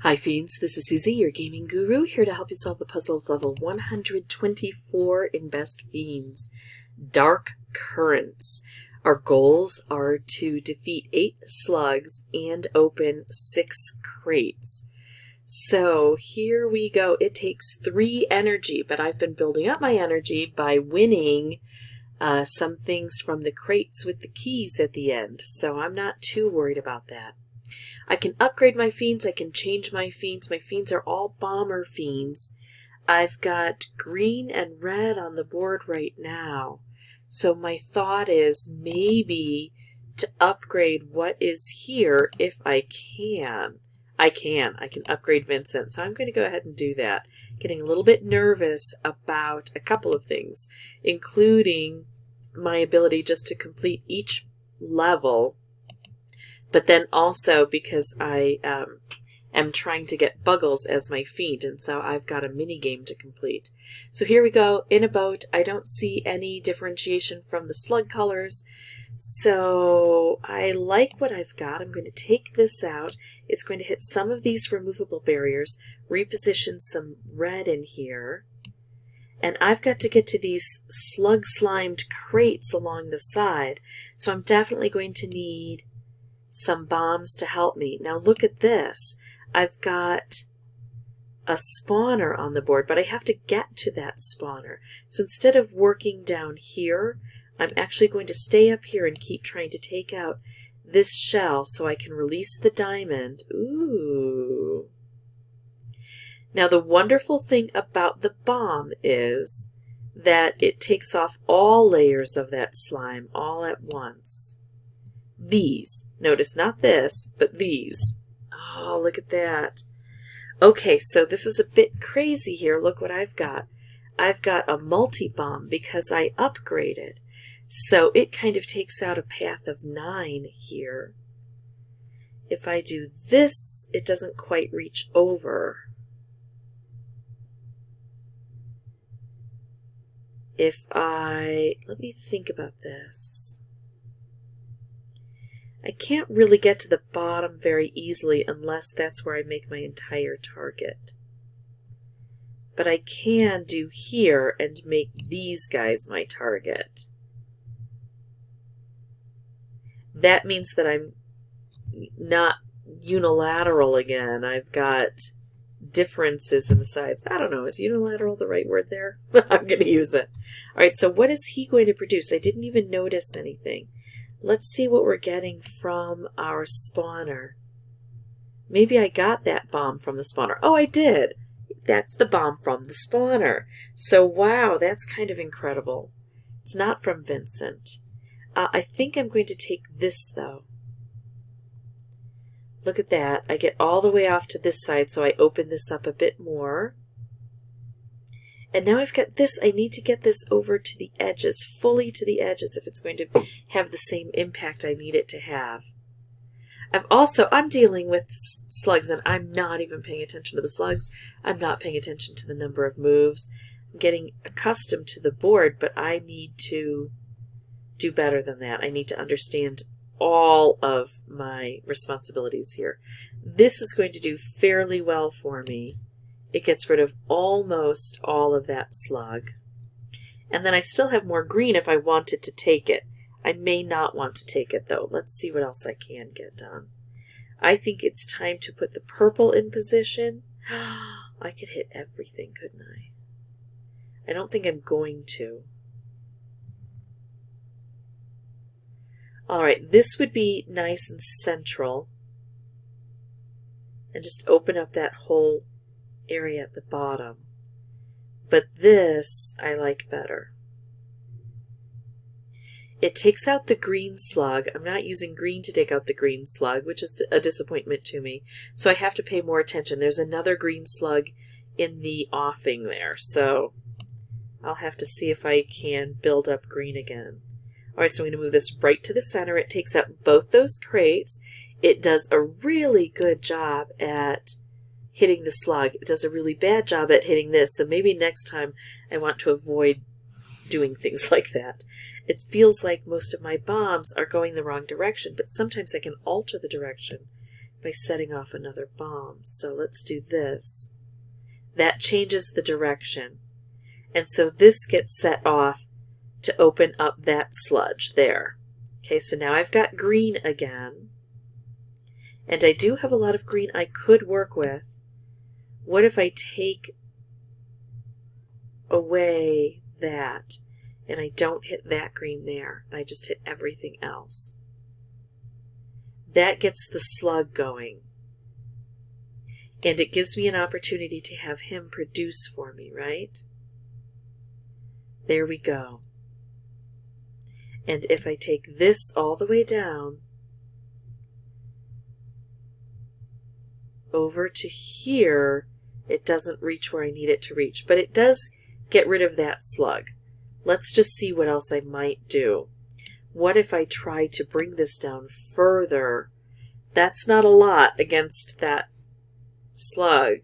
Hi Fiends, this is Suzy, your gaming guru, here to help you solve the puzzle of level 124 in Best Fiends, Dark Currents. Our goals are to defeat 8 slugs and open 6 crates. So here we go. It takes 3 energy, but I've been building up my energy by winning some things from the crates with the keys at the end, so I'm not too worried about that. I can upgrade my fiends, I can change my fiends. My fiends are all bomber fiends. I've got green and red on the board right now. So my thought is maybe to upgrade what is here if I can. I can upgrade Vincent, so I'm going to go ahead and do that. Getting a little bit nervous about a couple of things, including my ability just to complete each level, but then also because I am trying to get Buggles as my fiend, and so I've got a mini game to complete. So here we go, in a boat. I don't see any differentiation from the slug colors, so I like what I've got. I'm going to take this out. It's going to hit some of these removable barriers, reposition some red in here, and I've got to get to these slug-slimed crates along the side, so I'm definitely going to need some bombs to help me. Now look at this. I've got a spawner on the board, but I have to get to that spawner. So instead of working down here, I'm actually going to stay up here and keep trying to take out this shell so I can release the diamond. Ooh. Now the wonderful thing about the bomb is that it takes off all layers of that slime all at once. These. Notice not this, but these. Oh, look at that. Okay, so this is a bit crazy here. Look what I've got. I've got a multi-bomb because I upgraded. So it kind of takes out a path of 9 here. If I do this, it doesn't quite reach over. Let me think about this. I can't really get to the bottom very easily unless that's where I make my entire target. But I can do here and make these guys my target. That means that I'm not unilateral again. I've got differences in the sides. I don't know, is unilateral the right word there? I'm going to use it. Alright, so what is he going to produce? I didn't even notice anything. Let's see what we're getting from our spawner. Maybe I got that bomb from the spawner. Oh, I did! That's the bomb from the spawner. So, wow, that's kind of incredible. It's not from Vincent. I think I'm going to take this, though. Look at that. I get all the way off to this side, so I open this up a bit more. And now I've got this. I need to get this over to the edges, fully to the edges, if it's going to have the same impact I need it to have. I'm dealing with slugs, and I'm not even paying attention to the slugs. I'm not paying attention to the number of moves. I'm getting accustomed to the board, but I need to do better than that. I need to understand all of my responsibilities here. This is going to do fairly well for me. It gets rid of almost all of that slug. And then I still have more green if I wanted to take it. I may not want to take it, though. Let's see what else I can get done. I think it's time to put the purple in position. I could hit everything, couldn't I? I don't think I'm going to. Alright, this would be nice and central. And just open up that whole area at the bottom. But this I like better. It takes out the green slug. I'm not using green to take out the green slug, which is a disappointment to me. So I have to pay more attention. There's another green slug in the offing there. So I'll have to see if I can build up green again. Alright, so I'm going to move this right to the center. It takes out both those crates. It does a really good job at hitting the slug. It does a really bad job at hitting this, so maybe next time I want to avoid doing things like that. It feels like most of my bombs are going the wrong direction, but sometimes I can alter the direction by setting off another bomb. So let's do this. That changes the direction. And so this gets set off to open up that sludge there. Okay, so now I've got green again. And I do have a lot of green I could work with. What if I take away that and I don't hit that green there and I just hit everything else? That gets the slug going. And it gives me an opportunity to have him produce for me, right? There we go. And if I take this all the way down over to here, it doesn't reach where I need it to reach. But it does get rid of that slug. Let's just see what else I might do. What if I try to bring this down further? That's not a lot against that slug.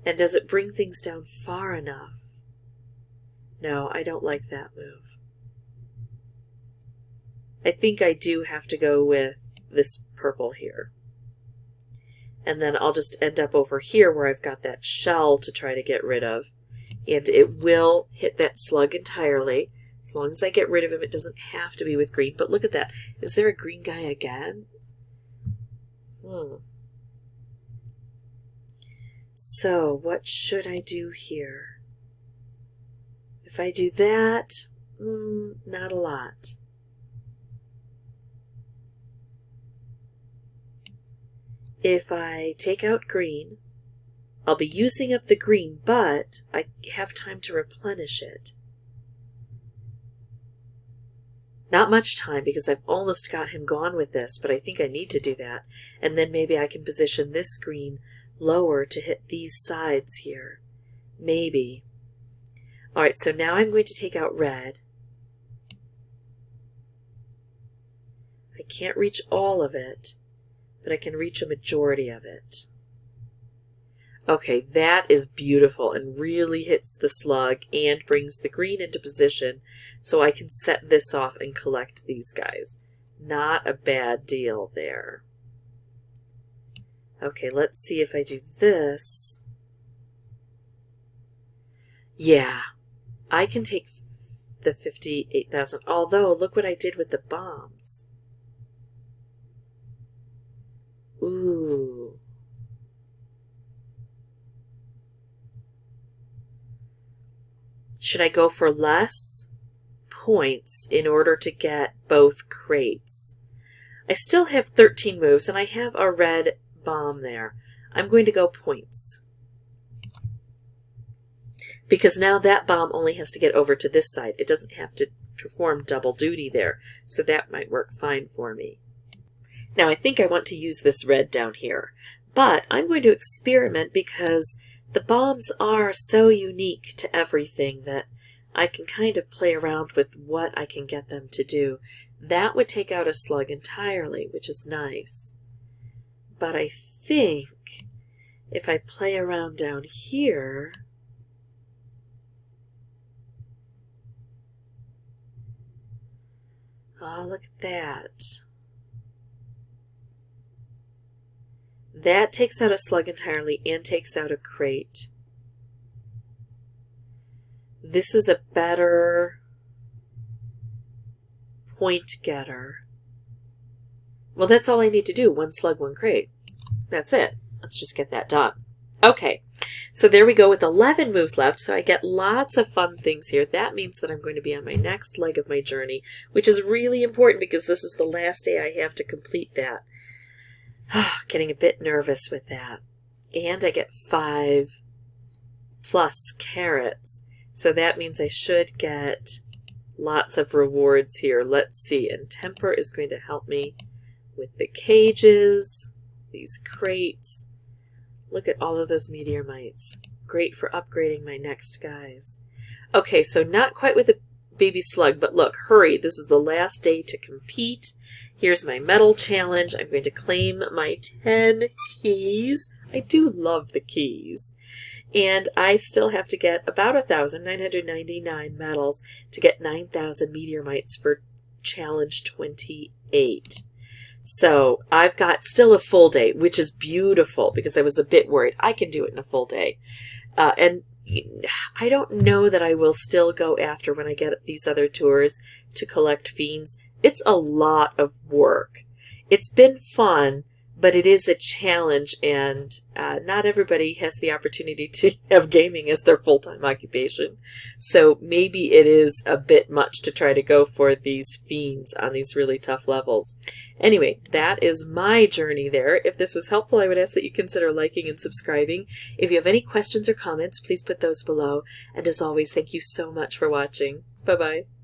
And does it bring things down far enough? No, I don't like that move. I think I do have to go with this purple here. And then I'll just end up over here where I've got that shell to try to get rid of. And it will hit that slug entirely. As long as I get rid of him, it doesn't have to be with green. But look at that. Is there a green guy again? So, what should I do here? If I do that, not a lot. If I take out green, I'll be using up the green, but I have time to replenish it. Not much time because I've almost got him gone with this, but I think I need to do that. And then maybe I can position this green lower to hit these sides here. Maybe. Alright, so now I'm going to take out red. I can't reach all of it, but I can reach a majority of it. Okay, that is beautiful and really hits the slug and brings the green into position so I can set this off and collect these guys. Not a bad deal there. Okay, let's see if I do this. Yeah, I can take the 58,000, although look what I did with the bombs. Ooh. Should I go for less points in order to get both crates? I still have 13 moves and I have a red bomb there. I'm going to go points. Because now that bomb only has to get over to this side. It doesn't have to perform double duty there. So that might work fine for me. Now I think I want to use this red down here. But I'm going to experiment because the bombs are so unique to everything that I can kind of play around with what I can get them to do. That would take out a slug entirely, which is nice. But I think if I play around down here, oh, look at that. That takes out a slug entirely and takes out a crate. This is a better point getter. Well, that's all I need to do. One slug, one crate. That's it. Let's just get that done. Okay, so there we go with 11 moves left. So I get lots of fun things here. That means that I'm going to be on my next leg of my journey, which is really important because this is the last day I have to complete that. Getting a bit nervous with that. And I get 5 plus carrots. So that means I should get lots of rewards here. Let's see. And temper is going to help me with the cages, these crates. Look at all of those meteor mites. Great for upgrading my next guys. Okay, so not quite with the baby slug, but look, hurry. This is the last day to compete. Here's my medal challenge. I'm going to claim my 10 keys. I do love the keys. And I still have to get about 1,999 medals to get 9,000 meteor mites for challenge 28. So I've got still a full day, which is beautiful because I was a bit worried. I can do it in a full day. And I don't know that I will still go after when I get these other tours to collect fiends. It's a lot of work. It's been fun, but it is a challenge, and not everybody has the opportunity to have gaming as their full-time occupation. So maybe it is a bit much to try to go for these fiends on these really tough levels. Anyway, that is my journey there. If this was helpful, I would ask that you consider liking and subscribing. If you have any questions or comments, please put those below. And as always, thank you so much for watching. Bye-bye.